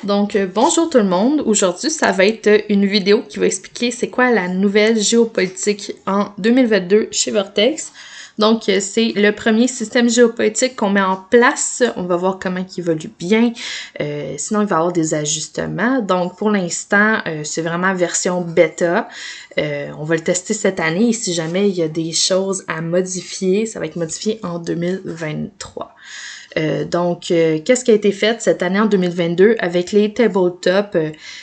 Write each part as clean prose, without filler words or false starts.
Donc, bonjour tout le monde. Aujourd'hui, ça va être une vidéo qui va expliquer c'est quoi la nouvelle géopolitique en 2022 chez Vortex. Donc, c'est le premier système géopolitique qu'on met en place. On va voir comment il évolue bien. Sinon, il va y avoir des ajustements. Donc, pour l'instant, c'est vraiment version bêta. On va le tester cette année et si jamais il y a des choses à modifier, ça va être modifié en 2023. Qu'est-ce qui a été fait cette année en 2022 avec les tabletop?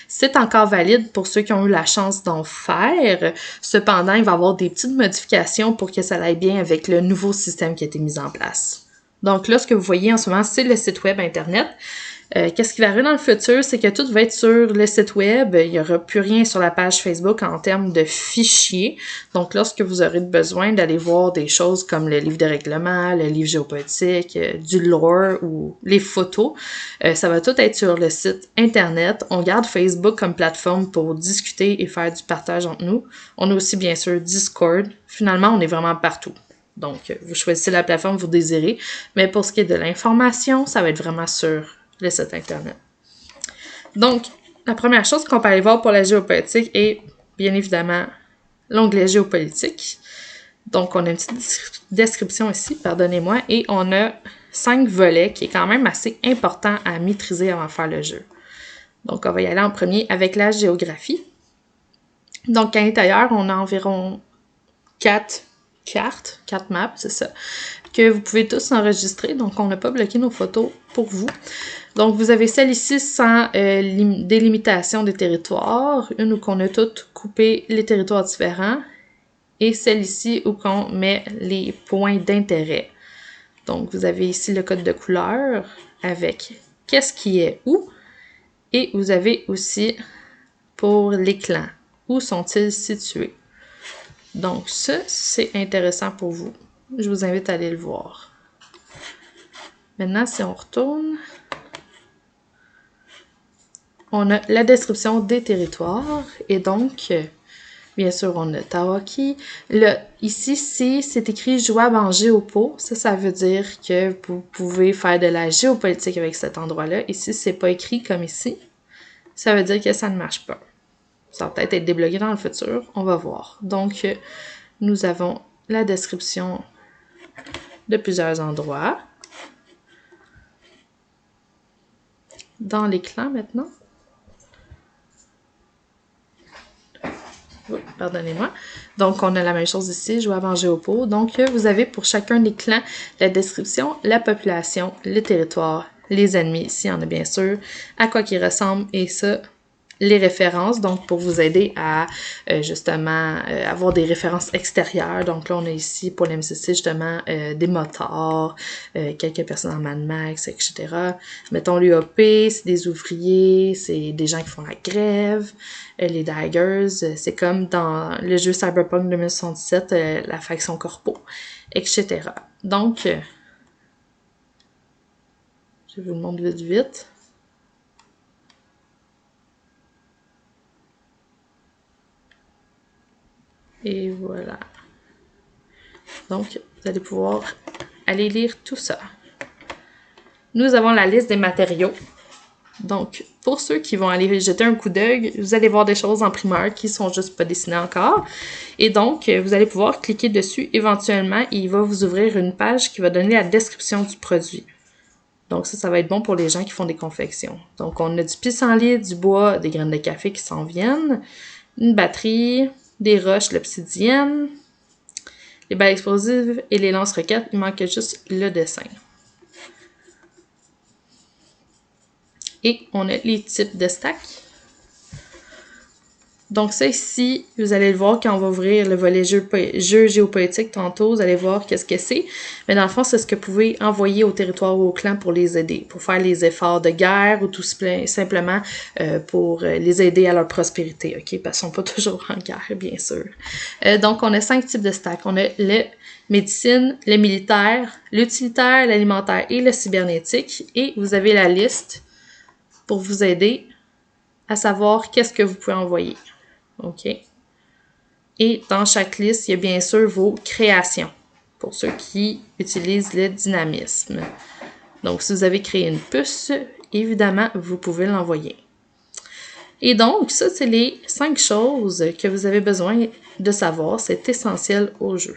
C'est encore valide pour ceux qui ont eu la chance d'en faire. Cependant, il va y avoir des petites modifications pour que ça aille bien avec le nouveau système qui a été mis en place. Donc là, ce que vous voyez en ce moment, c'est le site web Internet. Qu'est-ce qui va arriver dans le futur, c'est que tout va être sur le site web. Il n'y aura plus rien sur la page Facebook en termes de fichiers. Donc, lorsque vous aurez besoin d'aller voir des choses comme le livre de règlement, le livre géopolitique, du lore ou les photos, ça va tout être sur le site Internet. On garde Facebook comme plateforme pour discuter et faire du partage entre nous. On a aussi, bien sûr, Discord. Finalement, on est vraiment partout. Donc, vous choisissez la plateforme que vous désirez. Mais pour ce qui est de l'information, ça va être vraiment sur le site Internet. Donc, la première chose qu'on peut aller voir pour la géopolitique est, bien évidemment, l'onglet géopolitique. Donc, on a une petite description ici, pardonnez-moi, et on a 5 volets qui est quand même assez important à maîtriser avant de faire le jeu. Donc, on va y aller en premier avec la géographie. Donc, à l'intérieur, on a environ 4 maps, c'est ça, que vous pouvez tous enregistrer. Donc, on n'a pas bloqué nos photos pour vous. Donc, vous avez celle ici sans délimitation des territoires, une où on a toutes coupé les territoires différents, et celle ici où on met les points d'intérêt. Donc, vous avez ici le code de couleur avec qu'est-ce qui est où, et vous avez aussi pour les clans, où sont-ils situés. Donc, ça, c'est intéressant pour vous. Je vous invite à aller le voir. Maintenant, si on retourne, on a la description des territoires et donc, bien sûr, on a Tawaki. Ici, c'est écrit jouable en géopo. Ça veut dire que vous pouvez faire de la géopolitique avec cet endroit-là. Ici, c'est pas écrit comme ici. Ça veut dire que ça ne marche pas. Ça va peut-être être débloqué dans le futur. On va voir. Donc, nous avons la description de plusieurs endroits. Dans les clans maintenant. Oh, pardonnez-moi. Donc, on a la même chose ici, jouable en géopo. Donc, vous avez pour chacun des clans la description, la population, le territoire, les ennemis, s'il y en a bien sûr, à quoi qu'ils ressemblent, et ça, les références, donc pour vous aider à justement avoir des références extérieures. Donc là, on a ici pour l'MCC justement des motards, quelques personnes en Mad Max, etc. Mettons l'UAP, c'est des ouvriers, c'est des gens qui font la grève. Les Daggers, c'est comme dans le jeu Cyberpunk 2077, la faction corpo, etc. Donc, je vous le montre vite. Et voilà. Donc, vous allez pouvoir aller lire tout ça. Nous avons la liste des matériaux. Donc, pour ceux qui vont aller jeter un coup d'œil, vous allez voir des choses en primeur qui sont juste pas dessinées encore. Et donc, vous allez pouvoir cliquer dessus éventuellement et il va vous ouvrir une page qui va donner la description du produit. Donc, ça va être bon pour les gens qui font des confections. Donc, on a du pissenlit, du bois, des graines de café qui s'en viennent, une batterie, des roches, l'obsidienne, les balles explosives et les lance-roquettes. Il manque juste le dessin. Et on a les types de stacks. Donc ça ici, vous allez le voir quand on va ouvrir le volet jeu géopolitique tantôt, vous allez voir qu'est-ce que c'est. Mais dans le fond, c'est ce que vous pouvez envoyer au territoire ou au clan pour les aider, pour faire les efforts de guerre ou tout simplement pour les aider à leur prospérité, ok? Parce qu'ils ne sont pas toujours en guerre, bien sûr. Donc on a 5 types de stacks. On a le médecine, le militaire, l'utilitaire, l'alimentaire et le cybernétique. Et vous avez la liste pour vous aider à savoir qu'est-ce que vous pouvez envoyer. OK? Et dans chaque liste, il y a bien sûr vos créations, pour ceux qui utilisent le dynamisme. Donc, si vous avez créé une puce, évidemment, vous pouvez l'envoyer. Et donc, ça, c'est les 5 choses que vous avez besoin de savoir. C'est essentiel au jeu.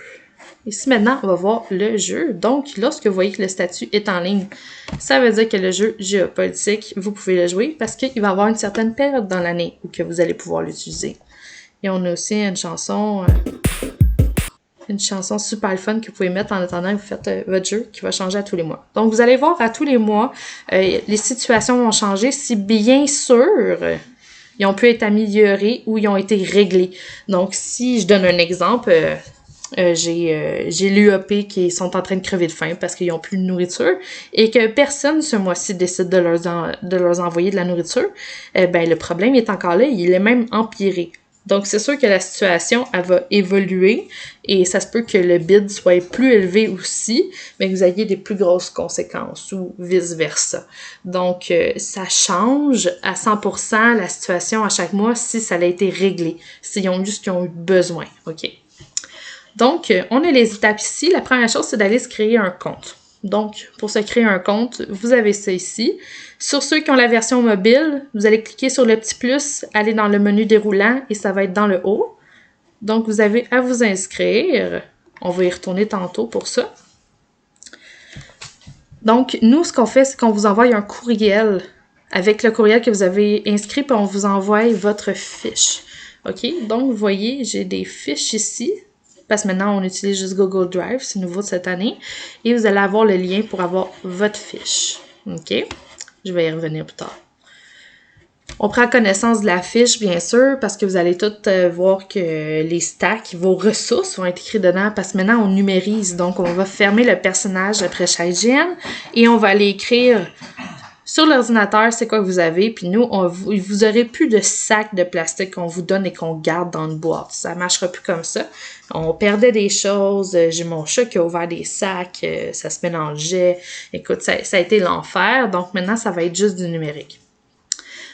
Ici, maintenant, on va voir le jeu. Donc, lorsque vous voyez que le statut est en ligne, ça veut dire que le jeu géopolitique, vous pouvez le jouer parce qu'il va y avoir une certaine période dans l'année où que vous allez pouvoir l'utiliser. Et on a aussi une chanson super fun que vous pouvez mettre en attendant que vous faites votre jeu qui va changer à tous les mois. Donc, vous allez voir à tous les mois, les situations vont changer si bien sûr ils ont pu être améliorés ou ils ont été réglés. Donc, si je donne un exemple, j'ai l'UAP qui sont en train de crever de faim parce qu'ils n'ont plus de nourriture et que personne ce mois-ci décide de leur envoyer de la nourriture, ben le problème est encore là, il est même empiré. Donc, c'est sûr que la situation, elle va évoluer et ça se peut que le bid soit plus élevé aussi, mais que vous ayez des plus grosses conséquences ou vice-versa. Donc, ça change à 100% la situation à chaque mois si ça a été réglé, s'ils ont juste eu besoin, OK? Donc, on a les étapes ici. La première chose, c'est d'aller se créer un compte. Donc, pour se créer un compte, vous avez ça ici. Sur ceux qui ont la version mobile, vous allez cliquer sur le petit plus, aller dans le menu déroulant et ça va être dans le haut. Donc, vous avez à vous inscrire. On va y retourner tantôt pour ça. Donc, nous, ce qu'on fait, c'est qu'on vous envoie un courriel avec le courriel que vous avez inscrit, puis on vous envoie votre fiche. OK? Donc, vous voyez, j'ai des fiches ici. Parce que maintenant, on utilise juste Google Drive, c'est nouveau de cette année. Et vous allez avoir le lien pour avoir votre fiche. OK? Je vais y revenir plus tard. On prend connaissance de la fiche, bien sûr, parce que vous allez tout voir que les stacks, vos ressources vont être écrites dedans, parce que maintenant, on numérise. Donc, on va fermer le personnage après chaque GN et on va aller écrire sur l'ordinateur, c'est quoi que vous avez, puis nous, vous aurez plus de sacs de plastique qu'on vous donne et qu'on garde dans une boîte. Ça marchera plus comme ça. On perdait des choses, j'ai mon chat qui a ouvert des sacs, ça se mélangeait. Écoute, ça a été l'enfer, donc maintenant, ça va être juste du numérique.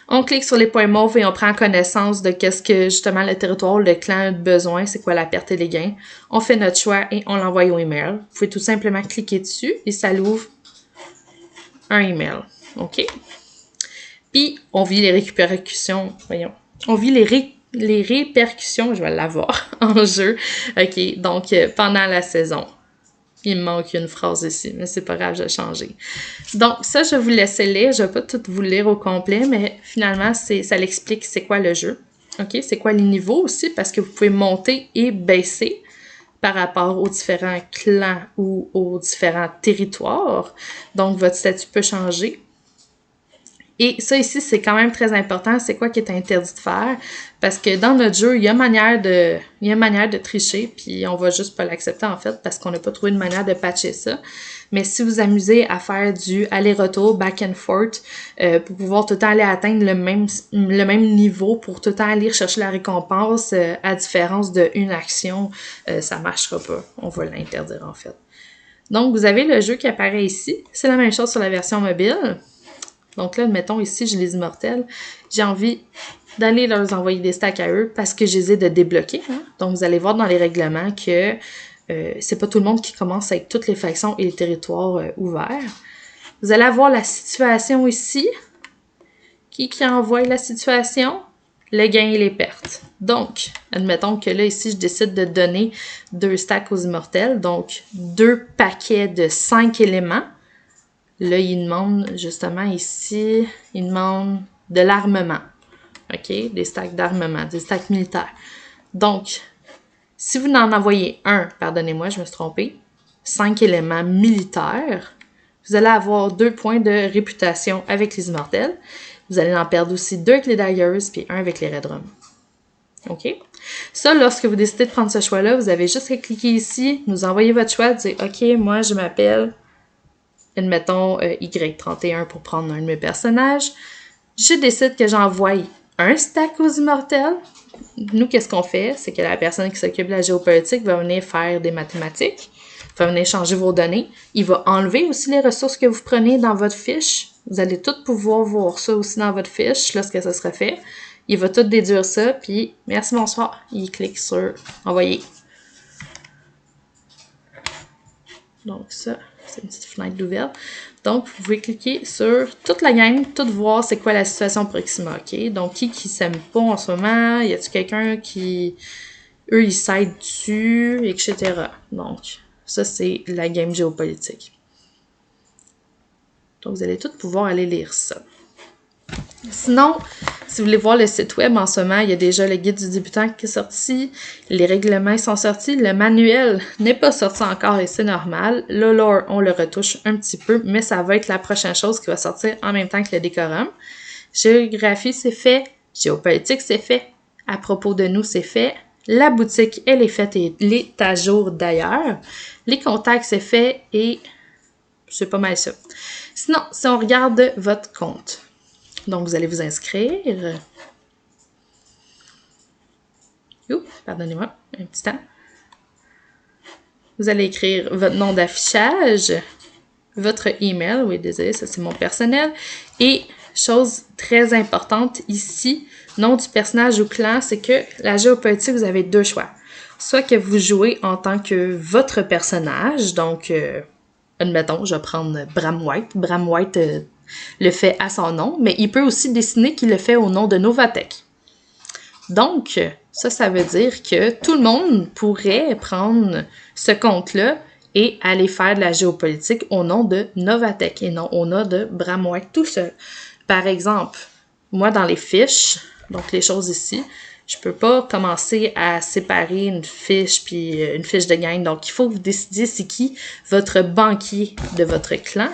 On clique sur les points mauves et on prend connaissance de qu'est-ce que, justement, le territoire, le clan a besoin, c'est quoi la perte et les gains. On fait notre choix et on l'envoie au email. Vous pouvez tout simplement cliquer dessus et ça l'ouvre un email. OK? Puis, on vit les répercussions, on vit les répercussions, je vais l'avoir, en jeu, OK? Donc, pendant la saison. Il me manque une phrase ici, mais c'est pas grave, je vais changer. Donc, ça, je vais vous laisser lire. Je vais pas tout vous lire au complet, mais finalement, ça l'explique c'est quoi le jeu. OK? C'est quoi les niveaux aussi, parce que vous pouvez monter et baisser par rapport aux différents clans ou aux différents territoires. Donc, votre statut peut changer. Et ça ici, c'est quand même très important. C'est quoi qui est interdit de faire? Parce que dans notre jeu, il y a manière de tricher, puis on va juste pas l'accepter en fait, parce qu'on n'a pas trouvé une manière de patcher ça. Mais si vous amusez à faire du aller-retour, back and forth, pour pouvoir tout le temps aller atteindre le même niveau, pour tout le temps aller chercher la récompense, à différence d'une action, ça marchera pas. On va l'interdire en fait. Donc, vous avez le jeu qui apparaît ici. C'est la même chose sur la version mobile. Donc là, admettons, ici, j'ai les immortels. J'ai envie d'aller leur envoyer des stacks à eux parce que je les ai de débloquer. Hein? Donc, vous allez voir dans les règlements que c'est pas tout le monde qui commence avec toutes les factions et les territoires ouverts. Vous allez avoir la situation ici. Qui envoie la situation? Le gain et les pertes. Donc, admettons que là, ici, je décide de donner 2 stacks aux immortels. Donc, 2 paquets de 5 éléments. Là, il demande, justement, ici, il demande de l'armement. OK? Des stacks d'armement, des stacks militaires. Donc, si vous en envoyez un, pardonnez-moi, je me suis trompée, 5 éléments militaires, vous allez avoir 2 points de réputation avec les immortels. Vous allez en perdre aussi 2 avec les daggers, puis 1 avec les red drums. OK? Ça, lorsque vous décidez de prendre ce choix-là, vous avez juste à cliquer ici, nous envoyer votre choix, dire « OK, moi, je m'appelle... » admettons Y31 pour prendre un de mes personnages, je décide que j'envoie un stack aux immortels. Nous, qu'est-ce qu'on fait? C'est que la personne qui s'occupe de la géopolitique va venir faire des mathématiques, va venir changer vos données. Il va enlever aussi les ressources que vous prenez dans votre fiche. Vous allez tout pouvoir voir ça aussi dans votre fiche lorsque ça sera fait. Il va tout déduire ça, puis merci, bonsoir. Il clique sur « Envoyer ». Donc ça, C'est une petite fenêtre d'ouverte. Donc, vous pouvez cliquer sur toute la gang, tout voir c'est quoi la situation Proxima, OK? Donc, qui s'aime pas en ce moment? Y a-t-il quelqu'un qui... Eux, ils s'aident dessus, etc. Donc, ça, c'est la game géopolitique. Donc, vous allez tous pouvoir aller lire ça. Sinon, si vous voulez voir le site web en ce moment, il y a déjà le guide du débutant qui est sorti, les règlements sont sortis, le manuel n'est pas sorti encore et c'est normal. Le lore, on le retouche un petit peu, mais ça va être la prochaine chose qui va sortir en même temps que le décorum. Géographie, c'est fait. Géopolitique, c'est fait. À propos de nous, c'est fait. La boutique, elle est faite et elle est à jour d'ailleurs. Les contacts, c'est fait et c'est pas mal ça. Sinon, si on regarde votre compte, donc vous allez vous inscrire. Oups, pardonnez-moi, un petit temps. Vous allez écrire votre nom d'affichage, votre email, oui, désolé, ça c'est mon personnel. Et, chose très importante ici, nom du personnage ou clan, c'est que la géopolitique, vous avez deux choix. Soit que vous jouez en tant que votre personnage, donc, admettons, je vais prendre Bram White. Bram White le fait à son nom, mais il peut aussi décider qu'il le fait au nom de Novatech. Donc, ça veut dire que tout le monde pourrait prendre ce compte-là et aller faire de la géopolitique au nom de Novatech et non au nom de Bram White tout seul. Par exemple, moi dans les fiches, donc les choses ici, je peux pas commencer à séparer une fiche puis une fiche de gang. Donc, il faut que vous décidiez c'est qui votre banquier de votre clan,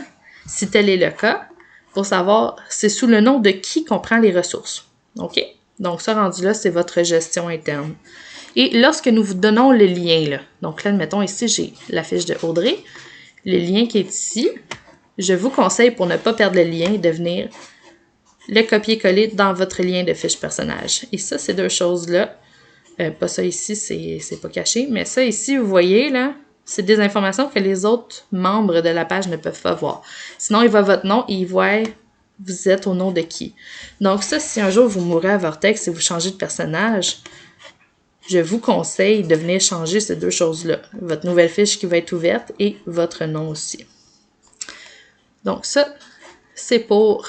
si tel est le cas, pour savoir c'est sous le nom de qui qu'on prend les ressources. OK? Donc, ça rendu là, c'est votre gestion interne. Et lorsque nous vous donnons le lien, là, donc là, admettons ici, j'ai la fiche de Audrey, le lien qui est ici, je vous conseille pour ne pas perdre le lien de venir le copier-coller dans votre lien de fiche personnage. Et ça, ces deux choses-là, pas ça ici, c'est pas caché, mais ça ici, vous voyez, là, c'est des informations que les autres membres de la page ne peuvent pas voir. Sinon, il voit votre nom et il voit vous êtes au nom de qui. Donc ça, si un jour vous mourrez à Vortex et vous changez de personnage, je vous conseille de venir changer ces deux choses-là. Votre nouvelle fiche qui va être ouverte et votre nom aussi. Donc ça, c'est pour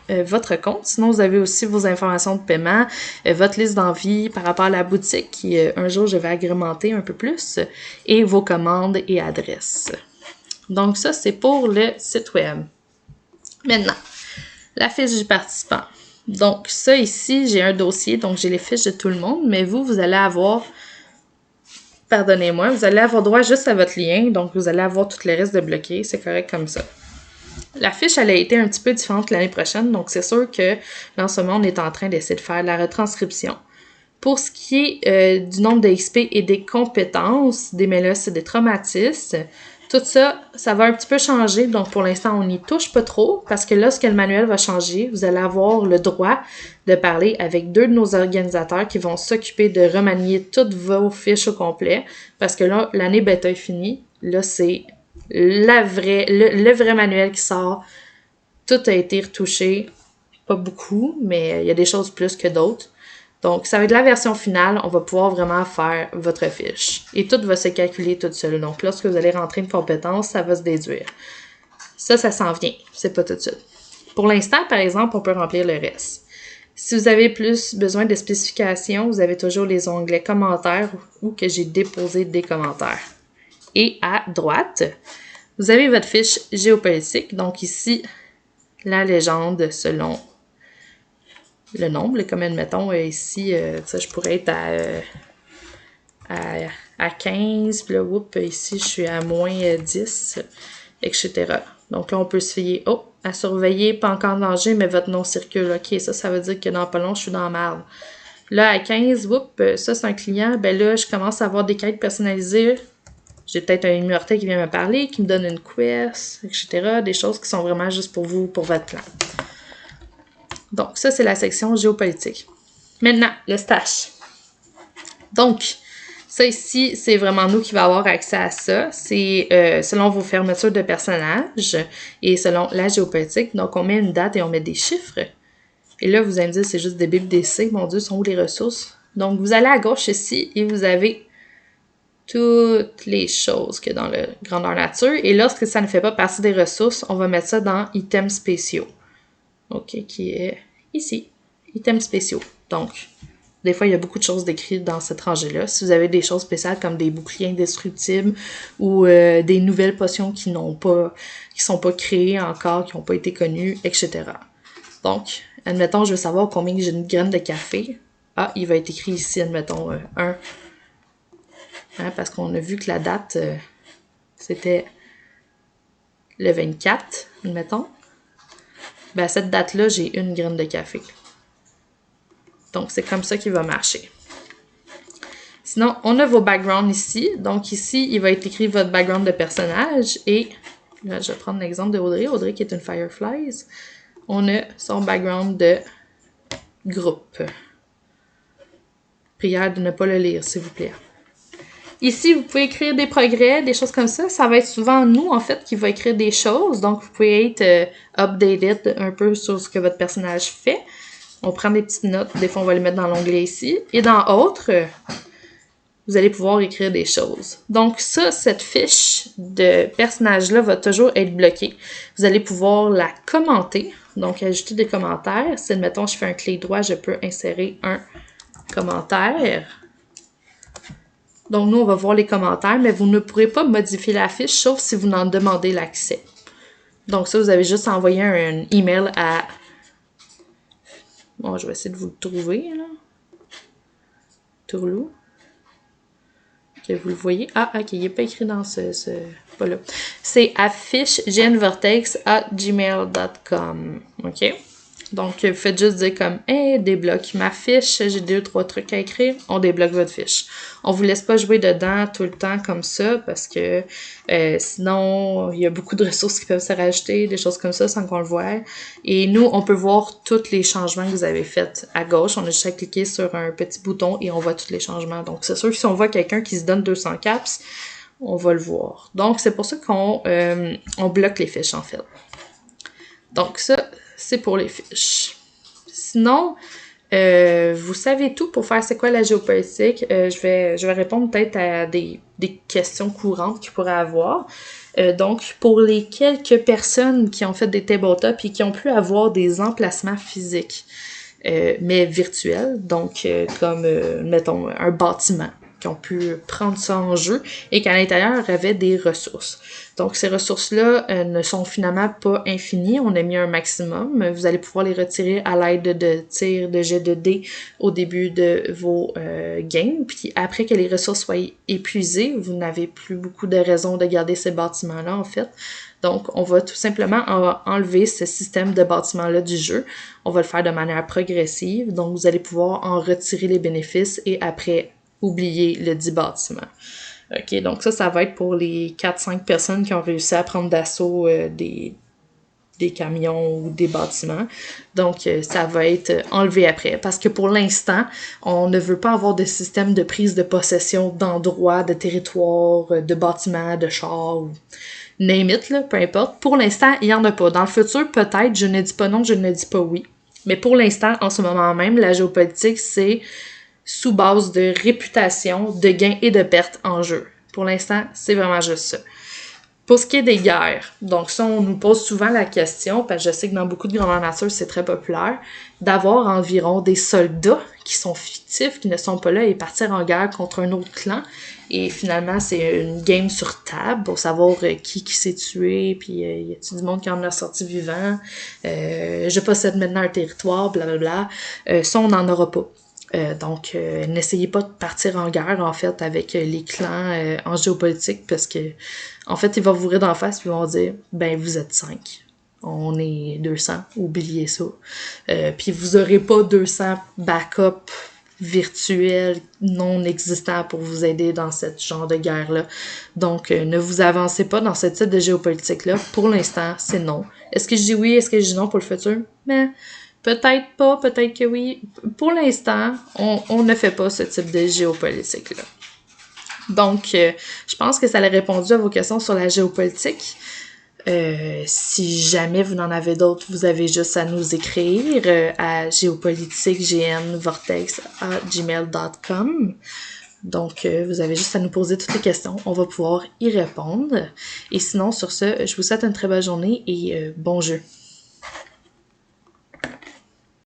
votre compte. Sinon, vous avez aussi vos informations de paiement, votre liste d'envie par rapport à la boutique qui, un jour, je vais agrémenter un peu plus, et vos commandes et adresses. Donc ça, c'est pour le site web. Maintenant, la fiche du participant. Donc, ça ici, j'ai un dossier, donc j'ai les fiches de tout le monde, mais vous allez avoir, pardonnez-moi, vous allez avoir droit juste à votre lien, donc vous allez avoir tout le reste de bloqué, c'est correct comme ça. La fiche, elle a été un petit peu différente l'année prochaine, donc c'est sûr que là, en ce moment, on est en train d'essayer de faire la retranscription. Pour ce qui est du nombre de XP et des compétences, des mélos et des traumatismes, tout ça, ça va un petit peu changer. Donc, pour l'instant, on n'y touche pas trop parce que lorsque le manuel va changer, vous allez avoir le droit de parler avec deux de nos organisateurs qui vont s'occuper de remanier toutes vos fiches au complet parce que là, l'année bêta est finie. Là, c'est le vrai manuel qui sort. Tout a été retouché. Pas beaucoup, mais il y a des choses plus que d'autres. Donc, ça va être la version finale, on va pouvoir vraiment faire votre fiche. Et tout va se calculer tout seul. Donc, lorsque vous allez rentrer une compétence, ça va se déduire. Ça s'en vient. C'est pas tout de suite. Pour l'instant, par exemple, on peut remplir le reste. Si vous avez plus besoin de spécifications, vous avez toujours les onglets commentaires ou que j'ai déposé des commentaires. Et à droite, vous avez votre fiche géopolitique. Donc ici, la légende selon le nombre, comme admettons, ici, ça, je pourrais être à 15, puis là, ici, je suis à moins 10, etc. Donc là, on peut se fier, à surveiller, pas encore en danger, mais votre nom circule. OK, ça veut dire que dans pas long, je suis dans la merde. Là, à 15, ça, c'est un client, ben là, je commence à avoir des quêtes personnalisées. J'ai peut-être un immortel qui vient me parler, qui me donne une quest, etc. Des choses qui sont vraiment juste pour vous, pour votre plan. Donc, ça, c'est la section géopolitique. Maintenant, le stash. Donc, ça ici, c'est vraiment nous qui va avoir accès à ça. C'est selon vos fermetures de personnages et selon la géopolitique. Donc, on met une date et on met des chiffres. Et là, vous allez me dire, c'est juste des BBDC. Mon Dieu, sont où les ressources? Donc, vous allez à gauche ici et vous avez toutes les choses qu'il y a dans le grandeur nature. Et lorsque ça ne fait pas partie des ressources, on va mettre ça dans items spéciaux. OK, qui est ici. Items spéciaux. Donc, des fois, il y a beaucoup de choses décrites dans cette rangée-là. Si vous avez des choses spéciales comme des boucliers indestructibles ou des nouvelles potions qui sont pas créées encore, qui n'ont pas été connues, etc. Donc, admettons, je veux savoir combien j'ai une graine de café. Ah, il va être écrit ici, admettons, 1. Hein, parce qu'on a vu que la date, c'était le 24, admettons. Ben, à cette date-là, j'ai une graine de café. Donc, c'est comme ça qu'il va marcher. Sinon, on a vos backgrounds ici. Donc, ici, il va être écrit votre background de personnage. Et là, je vais prendre l'exemple de Audrey. Audrey qui est une Fireflies. On a son background de groupe. Prière de ne pas le lire, s'il vous plaît. Ici, vous pouvez écrire des progrès, des choses comme ça. Ça va être souvent nous, en fait, qui va écrire des choses. Donc, vous pouvez être updated un peu sur ce que votre personnage fait. On prend des petites notes. Des fois, on va les mettre dans l'onglet ici. Et dans Autres, vous allez pouvoir écrire des choses. Donc, ça, cette fiche de personnage-là va toujours être bloquée. Vous allez pouvoir la commenter. Donc, ajouter des commentaires. Si, admettons, je fais un clic droit, je peux insérer un commentaire. Donc, nous, on va voir les commentaires, mais vous ne pourrez pas modifier la fiche, sauf si vous en demandez l'accès. Donc, ça, vous avez juste envoyé un email à... Bon, je vais essayer de vous le trouver, là. Tourlou. Que vous le voyez. Ah, ok, il n'est pas écrit dans ce... Pas là. C'est affichegenvertex@gmail.com. OK? Donc, vous faites juste dire comme « Hey, débloque ma fiche, j'ai 2-3 trucs à écrire. » On débloque votre fiche. On vous laisse pas jouer dedans tout le temps comme ça parce que sinon, il y a beaucoup de ressources qui peuvent se rajouter, des choses comme ça sans qu'on le voie. Et nous, on peut voir tous les changements que vous avez faits à gauche. On a juste à cliquer sur un petit bouton et on voit tous les changements. Donc, c'est sûr que si on voit quelqu'un qui se donne 200 caps, on va le voir. Donc, c'est pour ça qu'on bloque les fiches, en fait. Donc, ça, c'est pour les fiches. Sinon, vous savez tout pour faire c'est quoi la géopolitique. Je vais répondre peut-être à des questions courantes qu'il pourrait avoir. Donc, pour les quelques personnes qui ont fait des tabletops et qui ont pu avoir des emplacements physiques, mais virtuels, donc comme, mettons, un bâtiment, qui ont pu prendre ça en jeu et qu'à l'intérieur avait des ressources. Donc, ces ressources-là ne sont finalement pas infinies. On a mis un maximum. Vous allez pouvoir les retirer à l'aide de tirs de jets de dés au début de vos games. Puis après que les ressources soient épuisées, vous n'avez plus beaucoup de raisons de garder ces bâtiments-là, en fait. Donc, on va tout simplement enlever ce système de bâtiments-là du jeu. On va le faire de manière progressive. Donc, vous allez pouvoir en retirer les bénéfices et après oublier le dit bâtiment. OK, donc ça va être pour les 4-5 personnes qui ont réussi à prendre d'assaut des camions ou des bâtiments. Donc, ça va être enlevé après. Parce que pour l'instant, on ne veut pas avoir de système de prise de possession d'endroits, de territoires, de bâtiments, de chars, ou name it, là, peu importe. Pour l'instant, il n'y en a pas. Dans le futur, peut-être, je ne dis pas non, je ne dis pas oui. Mais pour l'instant, en ce moment même, la géopolitique, c'est sous base de réputation, de gains et de pertes en jeu. Pour l'instant, c'est vraiment juste ça. Pour ce qui est des guerres, donc ça, on nous pose souvent la question, parce que je sais que dans beaucoup de grandeur nature, c'est très populaire, d'avoir environ des soldats qui sont fictifs, qui ne sont pas là, et partir en guerre contre un autre clan. Et finalement, c'est une game sur table pour savoir qui s'est tué, puis y a-t-il du monde qui en a sorti vivant, je possède maintenant un territoire, blablabla. Ça, on n'en aura pas. Donc, n'essayez pas de partir en guerre, en fait, avec les clans en géopolitique, parce que, en fait, ils vont vous rire d'en face, puis ils vont dire, ben, vous êtes 5. On est 200, oubliez ça. Puis vous aurez pas 200 backups virtuels non existants pour vous aider dans ce genre de guerre-là. Donc, ne vous avancez pas dans ce type de géopolitique-là. Pour l'instant, c'est non. Est-ce que je dis oui, est-ce que je dis non pour le futur? Mais peut-être pas, peut-être que oui. Pour l'instant, on ne fait pas ce type de géopolitique-là. Donc, je pense que ça a répondu à vos questions sur la géopolitique. Si jamais vous en avez d'autres, vous avez juste à nous écrire à géopolitiquegnvortex@gmail.com. Donc, vous avez juste à nous poser toutes les questions. On va pouvoir y répondre. Et sinon, sur ce, je vous souhaite une très belle journée et bon jeu.